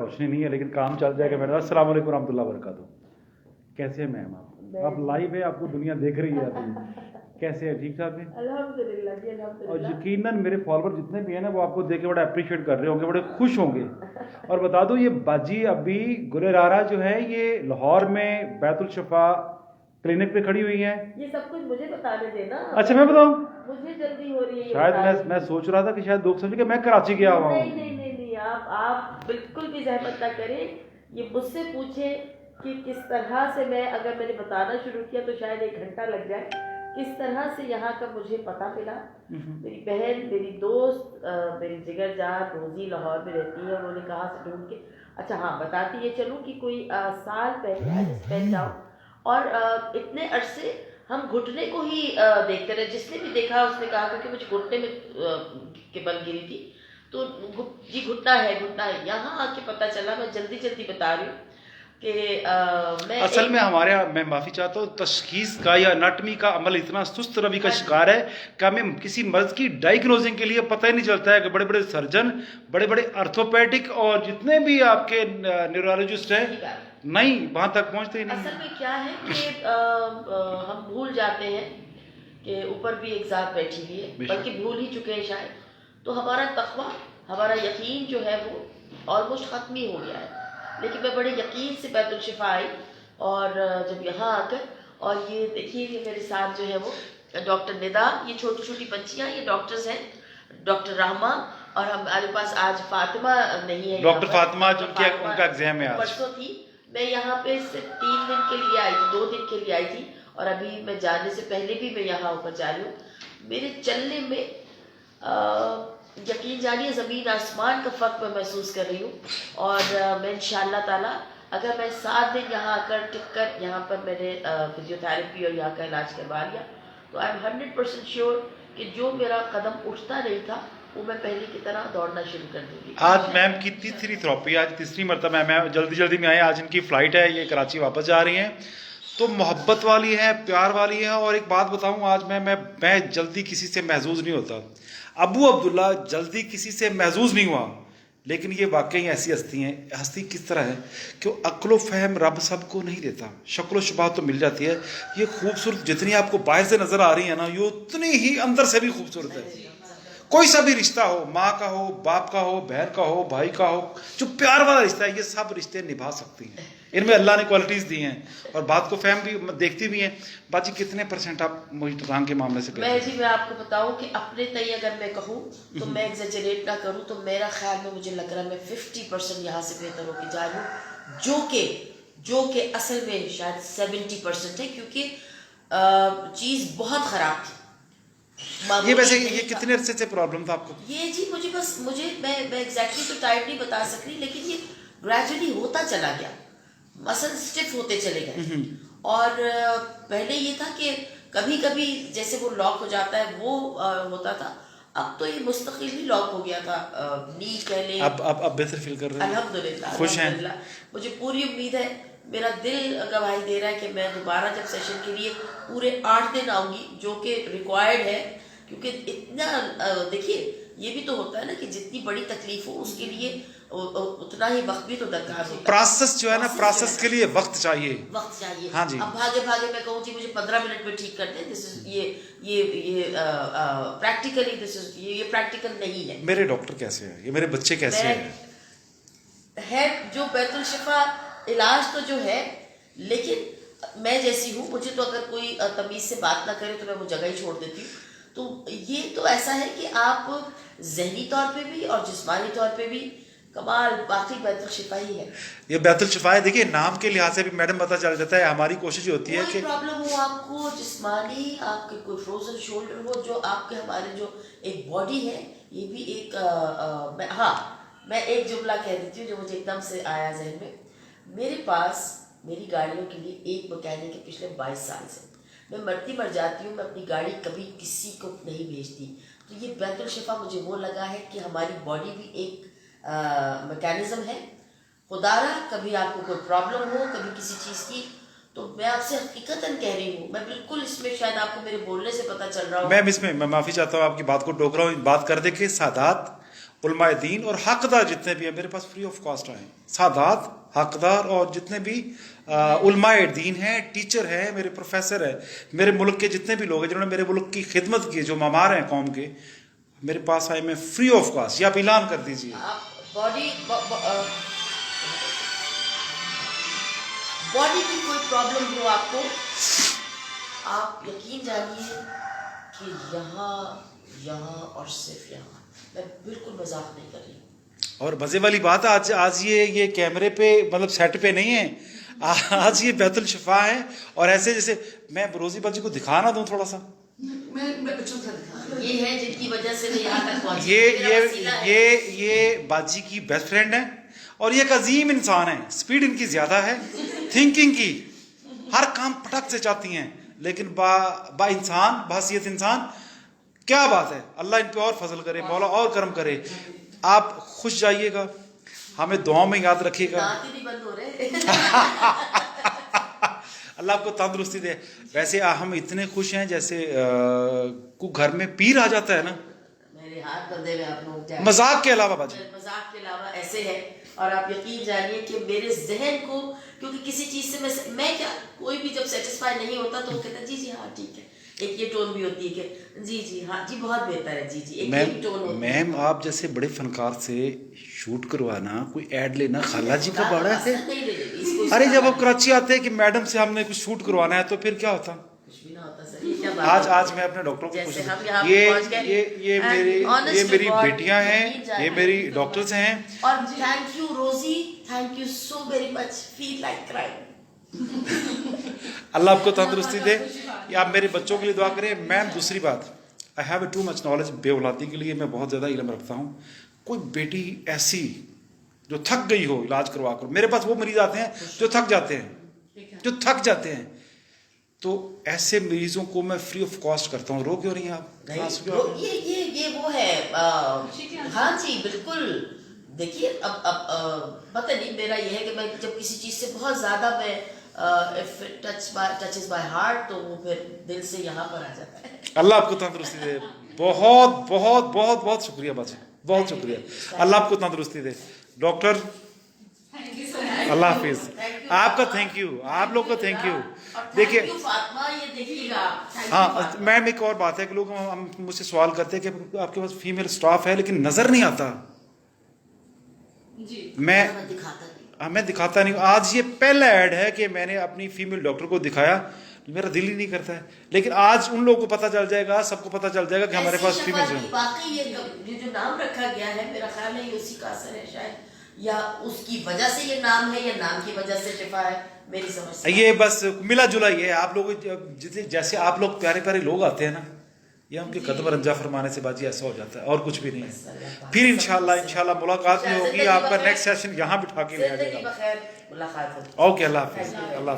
Opportunity नहीं है, लेकिन काम चल जाएगा मेरा। अस्सलाम वालेकुम रहमतुल्लाहि व बरकातहू। कैसे हैं मैम आप लाइव है, आपको दुनिया देख रही है अभी। कैसे है, ठीक ठाक है? अल्हम्दुलिल्लाह जी, और अल्हम्दुलिल्लाह। यकीनन मेरे फॉलोअर जितने भी हैं ना, वो आपको देख के बड़ा अप्रिशिएट कर रहे होंगे, बड़े खुश होंगे। और बता दो, ये बाजी अभी गुलेरारा जो है, ये लाहौर में बैतुल शिफा क्लिनिक पे खड़ी हुई हैं। ये सब कुछ मुझे बताने देना। अच्छा मैं बताऊं? मुझे जल्दी हो रही है। शायद मैं सोच रहा था कि शायद लोग समझे कि मैं कराची गया हुआ हूँ। नहीं, आप बिल्कुल भी जहमत ना करें। ये मुझसे पूछे कि किस तरह से मैं, अगर मैंने बताना शुरू किया तो शायद 1 घंटा लग जाए, किस तरह से यहाँ का मुझे पता मिला। मेरी बहन, मेरी दोस्त, मेरी जिगरजान रोजी लाहौर में रहती है, उन्होंने कहा से ढूंढ के, अच्छा हाँ बताती ये चलूँ कि कोई साल पहले स्पेन जाओ, और इतने अरसे हम घुटने को ही देखते रहे। जिसने भी देखा उसने कहा, क्योंकि मुझे घुटने में के बल गिरी थी, तो जी घुटना है। यहाँ आके पता चला, मैं जल्दी बता रही हूँ कि मैं असल में हमारे यहाँ, मैं माफ़ी चाहता हूँ, तशखीस का या एनाटॉमी का अमल इतना सुस्त रवि का शिकार है कि हमें किसी मर्ज की डायग्नोजिंग के लिए पता ही नहीं चलता है कि बड़े बड़े सर्जन, बड़े बड़े अर्थोपेडिक और जितने भी आपके न्यूरोलॉजिस्ट हैं, नहीं वहाँ तक पहुँचते ही नहीं। असल में क्या है कि हम भूल जाते हैं कि ऊपर भी एक ज़ात बैठी हुई है, बल्कि भूल ही चुके हैं शायद। तो हमारा तक़वा, हमारा यकीन जो है वो ऑलमोस्ट ख़त्म ही हो गया है। लेकिन मैं बड़े यकीन से बैतुल शिफा आई, और जब यहाँ आकर, और ये देखिए ये मेरे साथ जो है वो डॉक्टर निदा, ये छोटी छोटी बच्चियाँ, ये डॉक्टर्स हैं, डॉक्टर रहमा, और हमारे पास आज फातिमा नहीं है, डॉक्टर फातिमा जो उनका एग्जाम है आज, परसों थी। मैं यहाँ पे सिर्फ 3 दिन के लिए आई थी, 2 दिन के लिए आई थी, और अभी मैं जाने से पहले भी मैं यहाँ ऊपर जा रही हूँ। मेरे चलने में यकीन जानिए ज़मीन आसमान का फ़र्क मैं महसूस कर रही हूँ। और मैं इंशाअल्लाह ताला, अगर मैं 7 दिन यहाँ आकर टिक कर, यहाँ पर मैंने फिजियोथेरेपी और यहाँ का इलाज करवा लिया, तो आई एम 100% श्योर कि जो मेरा कदम उठता नहीं था वो मैं पहले की तरह दौड़ना शुरू कर दूँगी। आज मैम की तीसरी थेरेपी, आज तीसरी मरतबा मैम जल्दी में आए। आज इनकी फ़्लाइट है, ये कराची वापस जा रही हैं, तो मोहब्बत वाली है, प्यार वाली है। और एक बात बताऊं, आज मैं जल्दी किसी से महजूज नहीं होता। अबू अब्दुल्ला जल्दी किसी से महजूज नहीं हुआ, लेकिन ये वाकई ऐसी हस्ती हैं। हस्ती किस तरह है कि अक्ल फ़हम रब सबको नहीं देता, शक्ल शुबा तो मिल जाती है। ये खूबसूरत जितनी आपको बाहर से नज़र आ रही है ना, ये उतनी ही अंदर से भी खूबसूरत है। कोई सा भी रिश्ता हो, माँ का हो, बाप का हो, बहन का हो, भाई का हो, जो प्यार वाला रिश्ता है, ये सब रिश्ते निभा सकती हैं। इनमें अल्लाह ने क्वालिटीज़ दी हैं, और बात को फहम भी देखती भी हैं। बाजी कितने % आप मोहित के मामले से मैं जी, मैं आपको बताऊं कि अपने तय अगर मैं कहूं तो मैं एग्जेजरेट ना करूं, तो मेरा ख्याल में मुझे लग रहा है मैं 50% यहाँ से बेहतर होकर जा रही हूँ, जो कि असल में शायद 70% है, क्योंकि चीज़ बहुत ख़राब थी। ये वैसे ये कितने अरसे से प्रॉब्लम था आपको? ये जी मैं एग्जैक्टली तो टाइम नहीं बता सकती, लेकिन ये ग्रेजुअली होता चला गया, मसल स्टिफ होते चले गए। और पहले ये था कि कभी कभी जैसे वो लॉक हो जाता है वो होता था, अब तो ये मुस्तकिल ही लॉक हो गया था। नी कह लें, अब बेहतर फील कर रहे हैं? अल्हम्दुलिल्लाह, खुश हैं? मुझे पूरी उम्मीद है, मेरा दिल गवाही दे रहा है कि मैं दोबारा जब सेशन के लिए पूरे 8 दिन आऊँगी, जो कि रिक्वायर्ड है, क्योंकि इतना देखिए ये भी तो होता है ना कि जितनी बड़ी तकलीफ हो उसके लिए उतना ही वक्त भी तो दरकार होता है। प्रोसेस जो है ना, प्रोसेस के लिए वक्त चाहिए। हाँ जी। अब भागे मैं कहूँ जी मुझे 15 मिनट में ठीक कर दें, दिस इज ये प्रैक्टिकली दिस इज ये प्रैक्टिकल नहीं है। मेरे डॉक्टर कैसे हैं, ये मेरे बच्चे कैसे है जो बैतुल शिफा इलाज तो जो है, लेकिन मैं जैसी हूँ, मुझे तो अगर कोई तमीज़ से बात ना करे तो मैं वो जगह ही छोड़ देती हूँ। तो ये तो ऐसा है कि आप ज़हनी तौर पे भी और जिस्मानी तौर पे भी कमाल, बाकी बैतुल शिफा ही है। ये बैतुल शिफा है। देखिए नाम के लिहाज से भी मैडम पता चल जाता है। हमारी कोशिश होती है कि प्रॉब्लम हो आपको जिस्मानी, आपके कोई फ्रोजन शोल्डर हो, जो आपके हमारे जो एक बॉडी है, ये भी एक मैं एक जुमला कह देती हूँ जो मुझे एकदम से आया जहन में। मेरे पास मेरी गाड़ियों के लिए एक मैकेनिक है पिछले 22 साल से। मैं मर जाती हूँ, मैं अपनी गाड़ी कभी किसी को नहीं भेजती। तो ये बैतुल शिफा मुझे वो लगा है कि हमारी बॉडी भी एक मैकेनिज्म है। खुदारा कभी आपको कोई प्रॉब्लम हो, कभी किसी चीज़ की, तो मैं आपसे हकीकतन कह रही हूँ, मैं बिल्कुल इसमें शायद आपको मेरे बोलने से पता चल रहा हो। मैं माफ़ी चाहता हूँ, आपकी बात को टोक रहा हूँ। बात कर दे के सादात उलमाए दीन और हकदार जितने भी हैं मेरे पास फ्री ऑफ कॉस्ट आए। सादात, हकदार और जितने भी उलमाए दीन हैं, टीचर हैं, मेरे प्रोफेसर हैं, मेरे मुल्क के जितने भी लोग हैं जिन्होंने मेरे मुल्क की खिदमत की, जो मामार हैं कौम के, मेरे पास आए, मैं फ्री ऑफ कॉस्ट। या आप ऐलान कर दीजिए। बॉडी की कोई प्रॉब्लम हो आपको, आप यकीन जानिए कि यहाँ और सिर्फ यहाँ, मैं बिल्कुल मजाक नहीं कर रही हूँ। और मजे वाली बात है, आज ये कैमरे पे मतलब सेट पे नहीं है, आज ये बैतुल शिफा है। और ऐसे जैसे मैं रोजी बाजी को दिखा ना दूं थोड़ा सा, मैं बच्चों से दिखा, ये है जिनकी वजह से मैं यहाँ तक पहुंची। ये बाजी की बेस्ट फ्रेंड है और ये एक अजीम इंसान है। स्पीड इनकी ज्यादा है, थिंकिंग की, हर काम फटक से चाहती हैं, लेकिन बा इंसान, बहसियत इंसान, क्या बात है। अल्लाह इन पे और फजल करे, मौला और करम करे। आप खुश जाइएगा, हमें दुआओं में याद रखिएगा। नहीं बंद हो रहे। अल्लाह आपको तंदुरुस्ती दे। वैसे हम इतने खुश हैं जैसे को घर में पीर आ जाता है ना, मेरे हाथ बंधे हुए आप लोग, मजाक के अलावा बाजी, मजाक के अलावा ऐसे है। और आप यकीन जानिए कि मेरे जहन को, क्योंकि किसी चीज से मैं क्या, कोई भी जब सेटिस्फाई नहीं होता तो वो कहता जी जी हाँ ठीक है। एक ये टोन भी होती है कि जी जी हाँ जी बहुत बेहतर है जी जी, एक ये भी टोन होती है। मैम आप जैसे बड़े फनकार से शूट करवाना, कोई ऐड लेना, खाला जी का बड़ा है। अरे जब आप कराची आते हैं कि मैडम से हमने कुछ शूट करवाना है तो फिर क्या होता? कुछ भी ना होता सर। ये क्या बात आज मैं अपने डॉक्टर को जैसे पूछ, हम यहाँ पे पहुंच गए। ये मेरी बेटियां हैं, ये मेरी डॉक्टर्स हैं। और thank you Rozy, thank you so very much, feel like crying. Allah आपको तंदुरुस्ती दे। या आप मेरे बच्चों के लिए दुआ करें। मैम दूसरी बात, I have too much knowledge, बेऔलादी के लिए मैं बहुत ज़्यादा इल्म रखता हूँ। कोई बेटी ऐसी जो थक गई हो इलाज करवा कर, मेरे पास वो मरीज आते हैं जो थक जाते हैं, तो ऐसे मरीजों को मैं फ्री ऑफ कॉस्ट करता हूँ। रो क्यों रही हैं आप? ये वो है। हाँ जी बिल्कुल। देखिए अब पता नहीं, मेरा ये है कि मैं जब किसी चीज से बहुत ज्यादा मैं इफ टचेस बाय हार्ट, तो वो फिर दिल से यहाँ पर आ जाता है। अल्लाह आपको तंदुरुस्ती दे। बहुत बहुत बहुत बहुत शुक्रिया बाजी, बहुत शुक्रिया। अल्लाह आपको तंदुरुस्ती दे। डॉक्टर अल्लाह हाफिज। आपका थैंक यू, आप लोग का थैंक यू। देखिए हाँ मैम, एक और बात है कि लोग मुझसे सवाल करते हैं कि आपके पास फीमेल स्टाफ है लेकिन नजर नहीं आता जी। मैं दिखाता नहीं। आज ये पहला ऐड है कि मैंने अपनी फीमेल डॉक्टर को दिखाया, मेरा दिल ही नहीं करता है, लेकिन आज उन लोगों को पता चल जाएगा, सबको पता चल जाएगा कि हमारे पास फीमेल है। वाकई ये जो नाम रखा गया है, मेरा ख्याल है उसी का असर है शायद, या उसकी वजह से ये नाम है, या नाम की वजह से शिफा है, मेरी समझ से ये बस मिला जुला ही है। आप लोग जैसे आप लोग प्यारे प्यारे लोग आते हैं ना, ये उनके कदम रंजा फरमाने से बाजी ऐसा हो जाता है, और कुछ भी नहीं है। फिर इंशाल्लाह मुलाकात भी होगी। आपका नेक्स्ट सेशन यहाँ बिठा के ले आ जाएगा। मुलाकात। ओके, अल्लाह हाफिज। अल्लाह